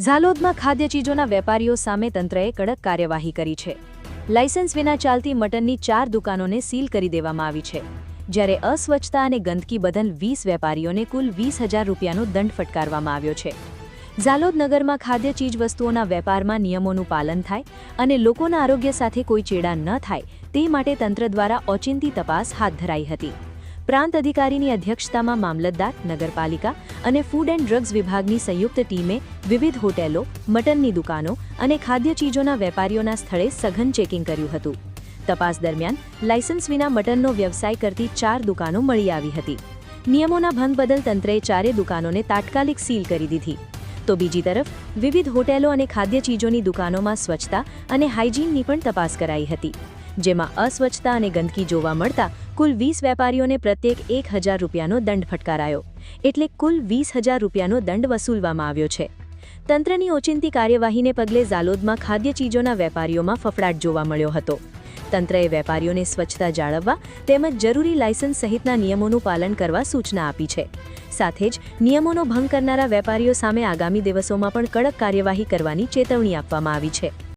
ઝાલોદમાં ખાદ્ય ચીજોના વેપારીઓ સામે તંત્રએ કડક કાર્યવાહી કરી છે. લાયસન્સ વિના ચાલતી મટનની 4 દુકાનોને સીલ કરી દેવામાં આવી છે, જ્યારે અસ્વચ્છતા અને ગંદકી બદલ 20 વેપારીઓને કુલ 20,000 રૂપિયાનો દંડ ફટકારવામાં આવ્યો છે. ઝાલોદ નગરમાં ખાદ્ય ચીજવસ્તુઓના વેપારમાં નિયમોનું પાલન થાય અને લોકોના આરોગ્ય સાથે કોઈ ચેડા ન થાય તે માટે તંત્ર દ્વારા ઓચિંતી તપાસ હાથ ધરાઈ હતી. પ્રાંત અધિકારીની અધ્યક્ષતામાં મામલતદાર, નગરપાલિકા અને ફૂડ એન્ડ ડ્રગ્સ વિભાગની સંયુક્ત ટીમે વિવિધ હોટેલો, મટનની દુકાનો અને ખાદ્ય ચીજોના વેપારીઓના સ્થળે સઘન ચેકિંગ કર્યું હતું. તપાસ દરમિયાન લાયસન્સ વિના મટનનો વ્યવસાય કરતી 4 દુકાનો મળી આવી હતી. નિયમોના ભંગ બદલ તંત્રએ 4 દુકાનોને તાત્કાલિક સીલ કરી દીધી. તો બીજી તરફ વિવિધ હોટેલો અને ખાદ્ય ચીજોની દુકાનોમાં સ્વચ્છતા અને હાઇજીનની પણ તપાસ કરાઈ હતી, જેમાં અસ્વચ્છતા અને ગંદકી જોવા મળતા કુલ 20 વેપારીઓને પ્રત્યેક 1,000 રૂપિયાનો દંડ ફટકારાયો, એટલે કુલ 20,000 રૂપિયાનો દંડ વસૂલવામાં આવ્યો છે. તંત્રની ઓચિંતી કાર્યવાહીને પગલે ઝાલોદમાં ખાદ્ય ચીજોના વેપારીઓમાં ફફડાટ જોવા મળ્યો હતો. તંત્રએ વેપારીઓને સ્વચ્છતા જાળવવા તેમજ જરૂરી લાયસન્સ સહિતના નિયમોનું પાલન કરવા સૂચના આપી છે. સાથે જ નિયમોનો ભંગ કરનારા વેપારીઓ સામે આગામી દિવસોમાં પણ કડક કાર્યવાહી કરવાની ચેતવણી આપવામાં આવી છે.